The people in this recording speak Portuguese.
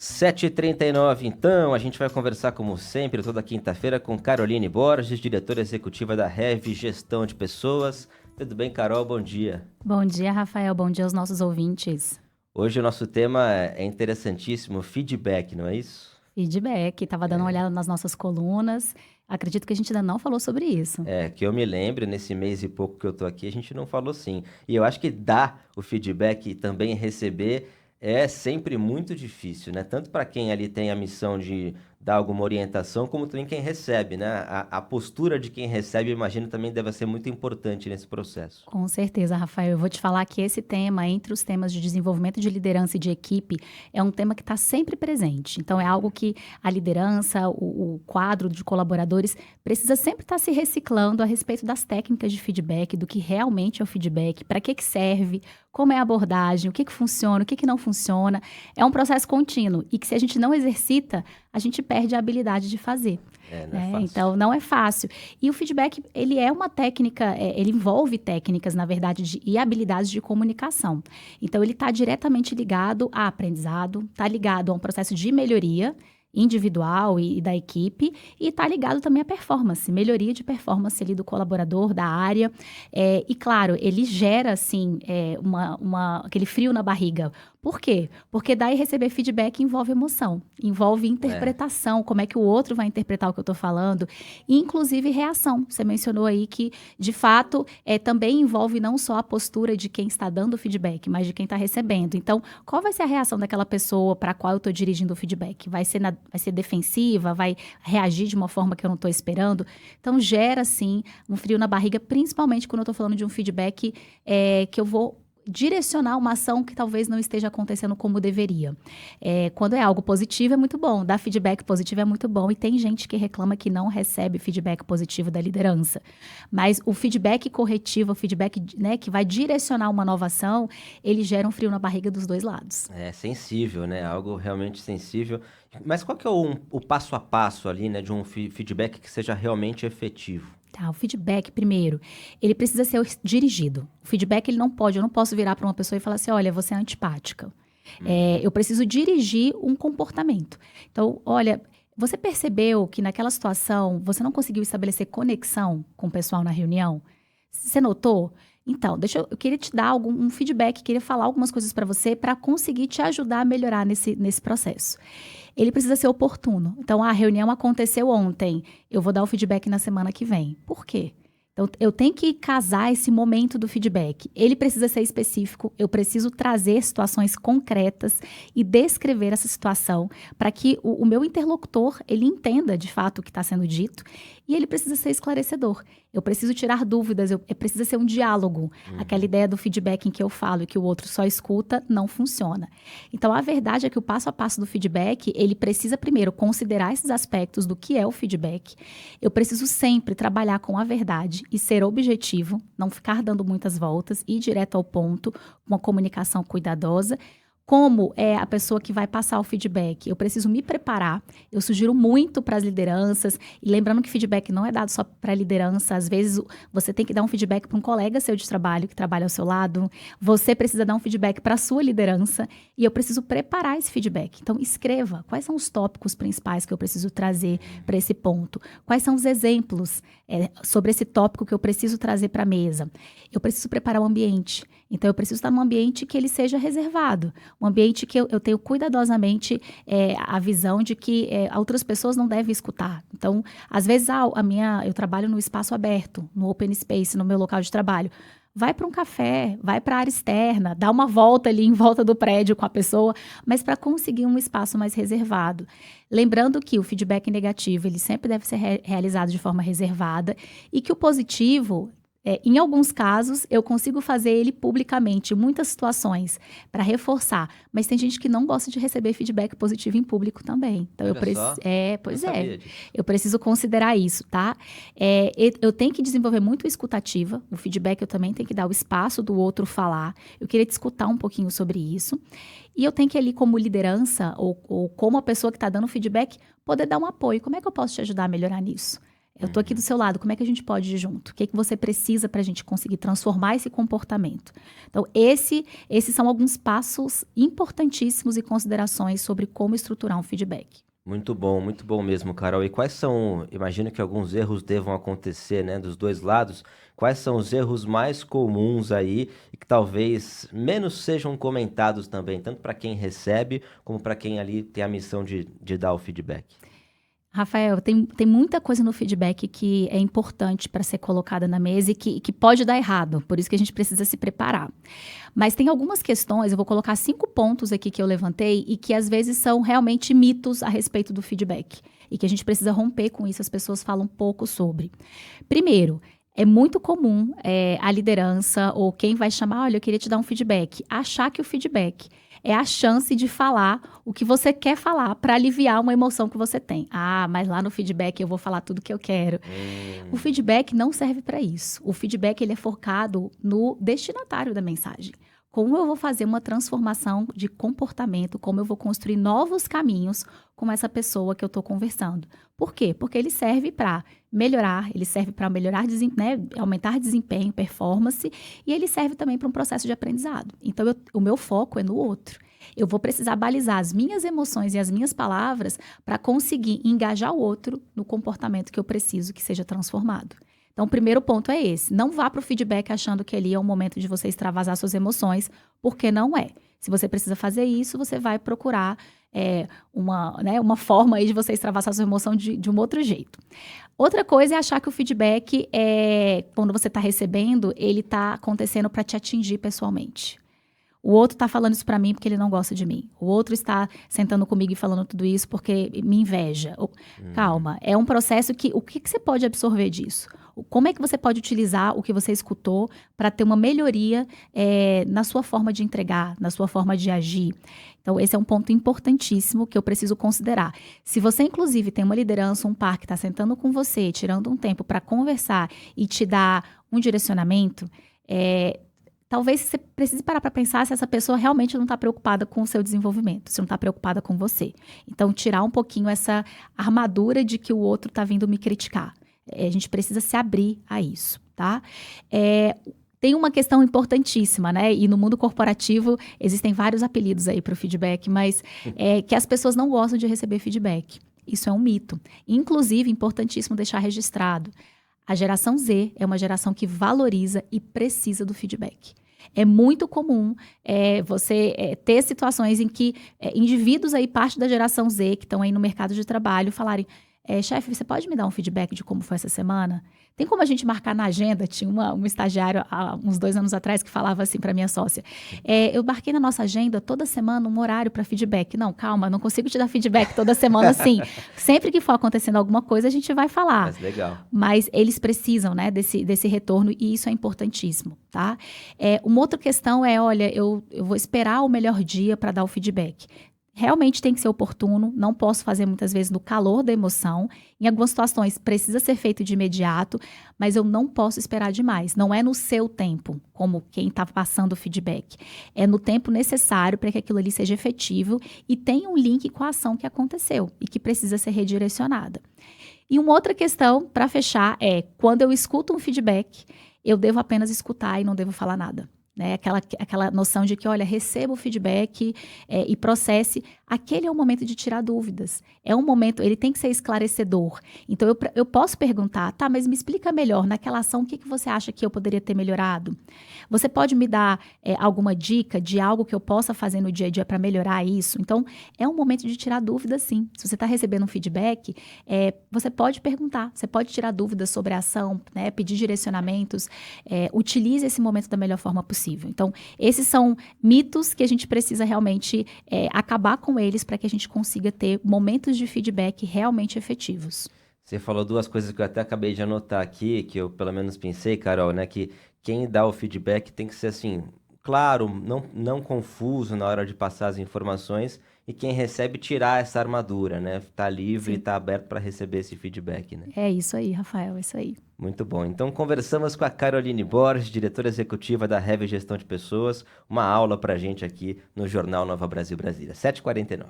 7h39, então, a gente vai conversar, como sempre, toda quinta-feira com Caroline Borges, diretora executiva da Rev Gestão de Pessoas. Tudo bem, Carol? Bom dia. Bom dia, Rafael. Bom dia aos nossos ouvintes. Hoje o nosso tema é interessantíssimo, feedback, não é isso? Feedback, estava dando uma olhada nas nossas colunas. Acredito que a gente ainda não falou sobre isso. Que eu me lembro, nesse mês e pouco que eu tô aqui, a gente não falou sim. E eu acho que dar o feedback e também receber é sempre muito difícil, né? Tanto para quem ali tem a missão de dar alguma orientação, como também quem recebe, né? A postura de quem recebe, imagino, também deve ser muito importante nesse processo. Com certeza, Rafael. Eu vou te falar que esse tema, entre os temas de desenvolvimento de liderança e de equipe, é um tema que está sempre presente. Então, é algo que a liderança, o quadro de colaboradores, precisa sempre estar se reciclando a respeito das técnicas de feedback, do que realmente é o feedback, para que serve, como é a abordagem, o que funciona, o que não funciona. É um processo contínuo e que, se a gente não exercita, a gente perde a habilidade de fazer. Não é fácil. Então, não é fácil. E o feedback, ele é uma técnica, ele envolve técnicas, na verdade, e habilidades de comunicação. Então, ele está diretamente ligado a aprendizado, está ligado a um processo de melhoria individual e da equipe, e está ligado também à performance, melhoria de performance ali do colaborador, da área. E, claro, ele gera, assim, aquele frio na barriga. Por quê? Porque dar e receber feedback envolve emoção, envolve interpretação, como é que o outro vai interpretar o que eu estou falando, e inclusive reação. Você mencionou aí que, de fato, também envolve não só a postura de quem está dando o feedback, mas de quem está recebendo. Então, qual vai ser a reação daquela pessoa para a qual eu estou dirigindo o feedback? Vai ser defensiva? Vai reagir de uma forma que eu não estou esperando? Então, gera, sim, um frio na barriga, principalmente quando eu estou falando de um feedback que eu vou direcionar uma ação que talvez não esteja acontecendo como deveria. Quando é algo positivo, é muito bom. Dar feedback positivo é muito bom. E tem gente que reclama que não recebe feedback positivo da liderança. Mas o feedback corretivo, o feedback, né, que vai direcionar uma nova ação, ele gera um frio na barriga dos dois lados. É sensível, né? Algo realmente sensível. Mas qual que é o passo a passo ali, né, de um feedback que seja realmente efetivo? Tá, o feedback, primeiro, ele precisa ser dirigido. O feedback, eu não posso virar para uma pessoa e falar assim, olha, você é antipática. Eu preciso dirigir um comportamento. Então, olha, você percebeu que naquela situação você não conseguiu estabelecer conexão com o pessoal na reunião? Você notou? Então, eu queria te dar um feedback, queria falar algumas coisas para você para conseguir te ajudar a melhorar nesse processo. Ele precisa ser oportuno. Então, a reunião aconteceu ontem, eu vou dar o feedback na semana que vem. Por quê? Então, eu tenho que casar esse momento do feedback. Ele precisa ser específico, eu preciso trazer situações concretas e descrever essa situação para que o meu interlocutor, ele entenda de fato o que está sendo dito, e ele precisa ser esclarecedor. Eu preciso tirar dúvidas, precisa ser um diálogo. Aquela ideia do feedback em que eu falo e que o outro só escuta, não funciona. Então, a verdade é que o passo a passo do feedback, ele precisa primeiro considerar esses aspectos do que é o feedback. Eu preciso sempre trabalhar com a verdade e ser objetivo, não ficar dando muitas voltas, ir direto ao ponto, uma comunicação cuidadosa. Como é a pessoa que vai passar o feedback? Eu preciso me preparar. Eu sugiro muito para as lideranças. E lembrando que feedback não é dado só para a liderança. Às vezes, você tem que dar um feedback para um colega seu de trabalho, que trabalha ao seu lado. Você precisa dar um feedback para a sua liderança. E eu preciso preparar esse feedback. Então, escreva. Quais são os tópicos principais que eu preciso trazer para esse ponto? Quais são os exemplos sobre esse tópico que eu preciso trazer para a mesa? Eu preciso preparar o ambiente. Então, eu preciso estar num ambiente que ele seja reservado. Um ambiente que eu tenho cuidadosamente a visão de que outras pessoas não devem escutar. Então, às vezes, eu trabalho no espaço aberto, no open space, no meu local de trabalho. Vai para um café, vai para a área externa, dá uma volta ali em volta do prédio com a pessoa, mas para conseguir um espaço mais reservado. Lembrando que o feedback negativo, ele sempre deve ser realizado de forma reservada e que o positivo, em alguns casos, eu consigo fazer ele publicamente, em muitas situações, para reforçar. Mas tem gente que não gosta de receber feedback positivo em público também. Então, eu preciso considerar isso, tá? Eu tenho que desenvolver muito a escutativa. O feedback eu também tenho que dar o espaço do outro falar. Eu queria te escutar um pouquinho sobre isso. E eu tenho que ali, como liderança, ou como a pessoa que está dando feedback, poder dar um apoio. Como é que eu posso te ajudar a melhorar nisso? Eu estou aqui do seu lado, como é que a gente pode ir junto? O que você precisa para a gente conseguir transformar esse comportamento? Então, esses são alguns passos importantíssimos e considerações sobre como estruturar um feedback. Muito bom mesmo, Carol. E quais são, imagino que alguns erros devam acontecer, né, dos dois lados. Quais são os erros mais comuns aí e que talvez menos sejam comentados também, tanto para quem recebe como para quem ali tem a missão de dar o feedback? Rafael, tem muita coisa no feedback que é importante para ser colocada na mesa e que pode dar errado, por isso que a gente precisa se preparar. Mas tem algumas questões, eu vou colocar 5 pontos aqui que eu levantei e que às vezes são realmente mitos a respeito do feedback e que a gente precisa romper com isso, as pessoas falam pouco sobre. Primeiro, é muito comum a liderança ou quem vai chamar, olha, eu queria te dar um feedback, achar que o feedback é a chance de falar o que você quer falar para aliviar uma emoção que você tem. Ah, mas lá no feedback eu vou falar tudo que eu quero. O feedback não serve para isso. O feedback ele é focado no destinatário da mensagem. Como eu vou fazer uma transformação de comportamento, como eu vou construir novos caminhos com essa pessoa que eu estou conversando. Por quê? Porque ele serve para melhorar, ele serve para melhorar, aumentar desempenho, performance, e ele serve também para um processo de aprendizado. Então, o meu foco é no outro. Eu vou precisar balizar as minhas emoções e as minhas palavras para conseguir engajar o outro no comportamento que eu preciso que seja transformado. Então, o primeiro ponto é esse. Não vá para o feedback achando que ali é o momento de você extravasar suas emoções, porque não é. Se você precisa fazer isso, você vai procurar uma forma aí de você extravasar sua emoção de um outro jeito. Outra coisa é achar que o feedback, quando você está recebendo, ele está acontecendo para te atingir pessoalmente. O outro está falando isso para mim porque ele não gosta de mim. O outro está sentando comigo e falando tudo isso porque me inveja. Calma, é um processo que... O que você pode absorver disso? Como é que você pode utilizar o que você escutou para ter uma melhoria na sua forma de entregar, na sua forma de agir? Então, esse é um ponto importantíssimo que eu preciso considerar. Se você, inclusive, tem uma liderança, um par que está sentando com você, tirando um tempo para conversar e te dar um direcionamento, talvez você precise parar para pensar se essa pessoa realmente não está preocupada com o seu desenvolvimento, se não está preocupada com você. Então, tirar um pouquinho essa armadura de que o outro está vindo me criticar. A gente precisa se abrir a isso, tá? Tem uma questão importantíssima, né? E no mundo corporativo existem vários apelidos aí para o feedback, mas que as pessoas não gostam de receber feedback. Isso é um mito. Inclusive, importantíssimo deixar registrado. A geração Z é uma geração que valoriza e precisa do feedback. É muito comum você ter situações em que indivíduos aí, parte da geração Z, que estão aí no mercado de trabalho, falarem: chefe, você pode me dar um feedback de como foi essa semana? Tem como a gente marcar na agenda? Tinha um estagiário há uns 2 anos atrás que falava assim para minha sócia: eu marquei na nossa agenda toda semana um horário para feedback. Não, calma, não consigo te dar feedback toda semana assim. Sempre que for acontecendo alguma coisa, a gente vai falar. Mas legal. Mas eles precisam, né, desse retorno e isso é importantíssimo, tá? Uma outra questão olha, eu vou esperar o melhor dia para dar o feedback. Realmente tem que ser oportuno, não posso fazer muitas vezes no calor da emoção. Em algumas situações precisa ser feito de imediato, mas eu não posso esperar demais. Não é no seu tempo, como quem está passando o feedback. É no tempo necessário para que aquilo ali seja efetivo e tenha um link com a ação que aconteceu e que precisa ser redirecionada. E uma outra questão, para fechar, quando eu escuto um feedback, eu devo apenas escutar e não devo falar nada. Né? Aquela noção de que, olha, receba o feedback e processe. Aquele é o momento de tirar dúvidas. É um momento, ele tem que ser esclarecedor. Então, eu posso perguntar: tá, mas me explica melhor, naquela ação, o que você acha que eu poderia ter melhorado? Você pode me dar alguma dica de algo que eu possa fazer no dia a dia para melhorar isso? Então, é um momento de tirar dúvidas, sim. Se você está recebendo um feedback, você pode perguntar, você pode tirar dúvidas sobre a ação, né? Pedir direcionamentos, utilize esse momento da melhor forma possível. Então, esses são mitos que a gente precisa realmente acabar com eles para que a gente consiga ter momentos de feedback realmente efetivos. Você falou 2 coisas que eu até acabei de anotar aqui, que eu pelo menos pensei, Carol, né? Que quem dá o feedback tem que ser assim, claro, não confuso na hora de passar as informações, e quem recebe tirar essa armadura, né? Tá livre. Sim. E tá aberto para receber esse feedback, né? É isso aí, Rafael, é isso aí. Muito bom. Então, conversamos com a Caroline Borges, diretora executiva da Hever Gestão de Pessoas, uma aula pra gente aqui no Jornal Nova Brasil Brasília, 7h49.